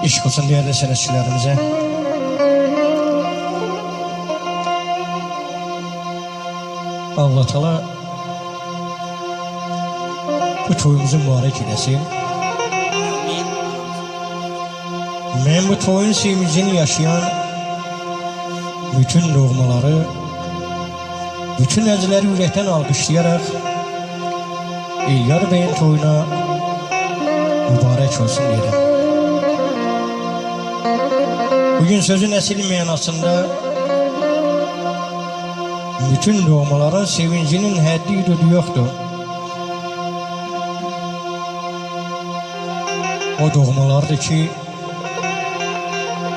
İşq olsun değerli sənətçilərimize. Allah Teala bu toyumuzu mübarek eylesin. Ben bu toyun sevincini yaşayan bütün doğmaları, bütün əziləri ürəkdən alqışlayarak İlyar Bey'in toyuna mübarek olsun dedim. Bugün sözün əsli mənasında bütün doğmaların sevincinin həddi hüdudu yoxdur. O doğmalardır ki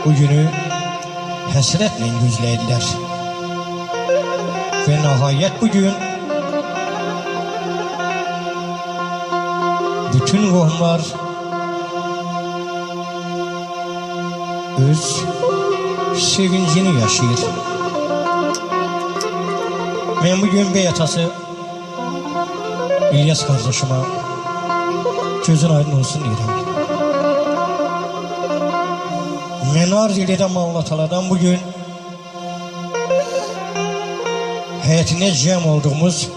bu günü həsrətlə gözləyirlər. Ve nihayet bugün bütün ruhlar öz sevincini yaşayır. Ben bugün bey atası İlyas kardeşime gözün aydın olsun deyirəm. Ben arz edirəm Allah Teala'dan bugün həyətinə cəm olduğumuz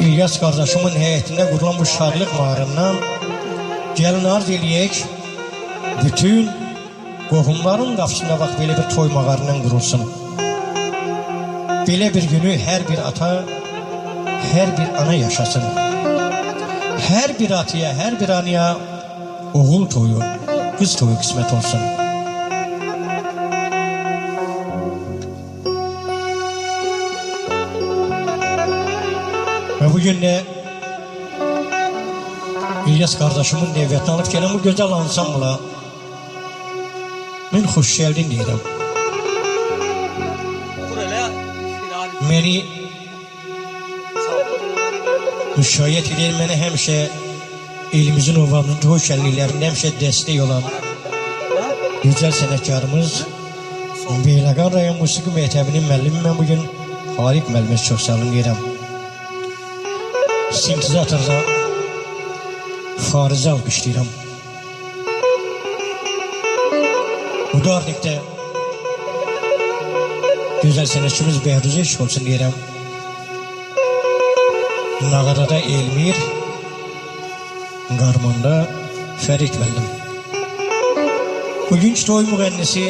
İlyas kardeşimin həyətində kurulan bu şadlıq mağarından gəlin arz eləyək, bütün qohumların qapısında bax belə bir toy mağarından qurulsun. Belə bir günü hər bir ata, hər bir ana yaşasın. Hər bir atıya, hər bir anaya oğul toyu, qız toyu qismət olsun. Ve bugün de İlyas kardeşimin neviyetini alıp gelen bu güzel ansambla ben hoş geldin deyirəm. Beni müşahit edir, beni həmişə elimizin ovamının hoş əlliklərində həmişə dəstək olan güzel sənətkarımız Beyləqan rayon musiqi məktəbinin müəllimi mən bugün Harik müəllimə çox sağ olun deyirəm. Sintezatorda Fariz'i alqışlayıram. Udarnik'te güzel sənətçimiz Behruz'a eşq olsun deyirəm. Nağarada Elmir, Qarmanda Fərid müəllim. Bugünkü toy müğənnisi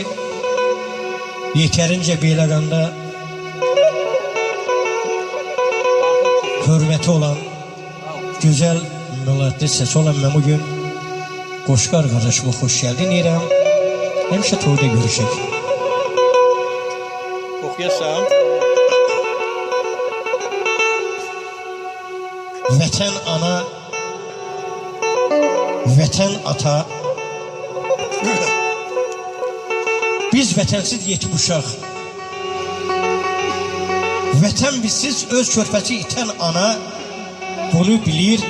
yetərincə Beyləqanda hürmeti olan güzel melodli sesi olan ben bugün Qoşqar kardeşime hoş geldin deyirəm. Həmişə toyda görüşək. Oxuyasan. Vətən ana, vətən ata, biz vətənsiz yetim uşaq. Vətən bizsiz öz körpəsi itən ana bunu bilir,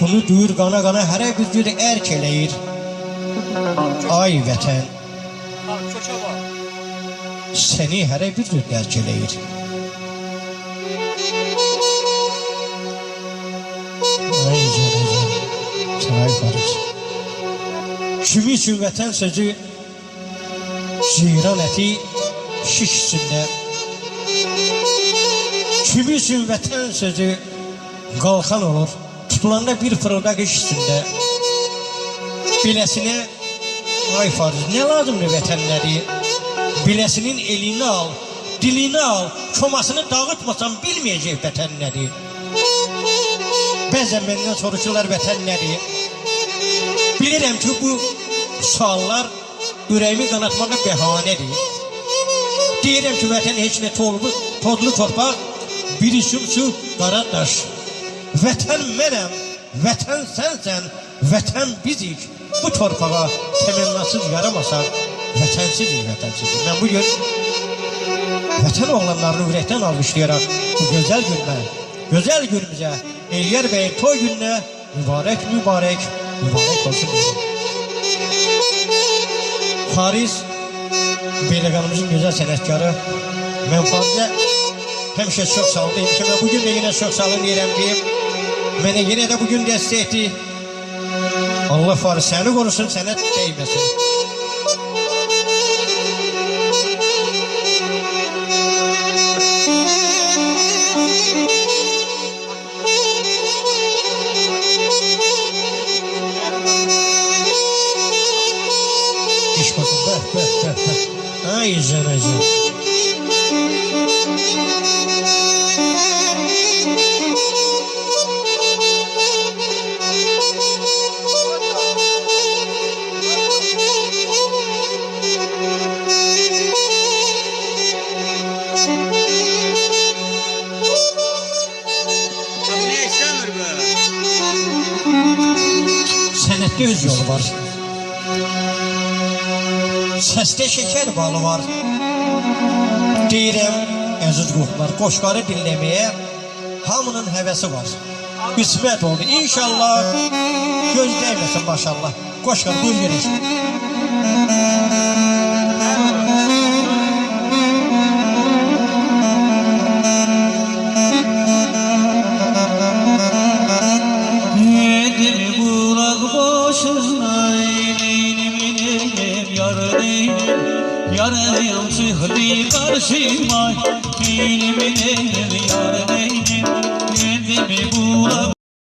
bunu duyur qana qana hərə bir cür ərk eləyir. Ay vətən, səni hərə bir cür dərk eləyir. Ay canım, Saray Fariz. Kimi üçün vətən sözü ceyran əti şiş üstündə. Kimi üçün vətən sözü qalxan olur, tutulanda bir fırıldaq iş üstündə. Biləsine, ay Fariz, ne lazımdır vətənləri? Biləsinin elini al, dilini al, çomasını dağıtmasan bilməyəcək vətənləri. Bəzən məndən soruşurlar vətənləri. Bilirəm ki, bu suallar ürəyimi qanatmağa bəhanədir. Deyirəm ki, vətən heç nə tozlu torpaq, bir işim su, qara daş. Vətən mənəm, vətən sənsən, vətən bizik. Bu torpağa təmənnasız yaramasaq, vətənsizik, vətənsizik. Mən bugün vətən oğlanlarını ürəkdən almışlayarak bu gözəl günümüzə, İlyar Bey'in toy gününe mübarek olsun dedim. Fariz, Beyləqanımızın güzel sənətkarı, mən Fariz'e həmişə çox sağ olun demişəm və bugün də yenə çox sağ olun deyirəm ki, mənə yenə də bugün dəstək etdi. Allah var seni korusun, sana değmesin. İş bakın, bak. Ay canım. Sənətdə öz yolu var. Səsdə şeker balı var. Deyirəm, əziz ruhlar, qoşqarı dinləməyə hamının həvəsi var. Qismət oldu. İnşallah göz dəyməsin maşallah. Qoşqar, buyur görək. Yarayım çıktı karşıma, benim yar neyim, kendimi bulamıyorum.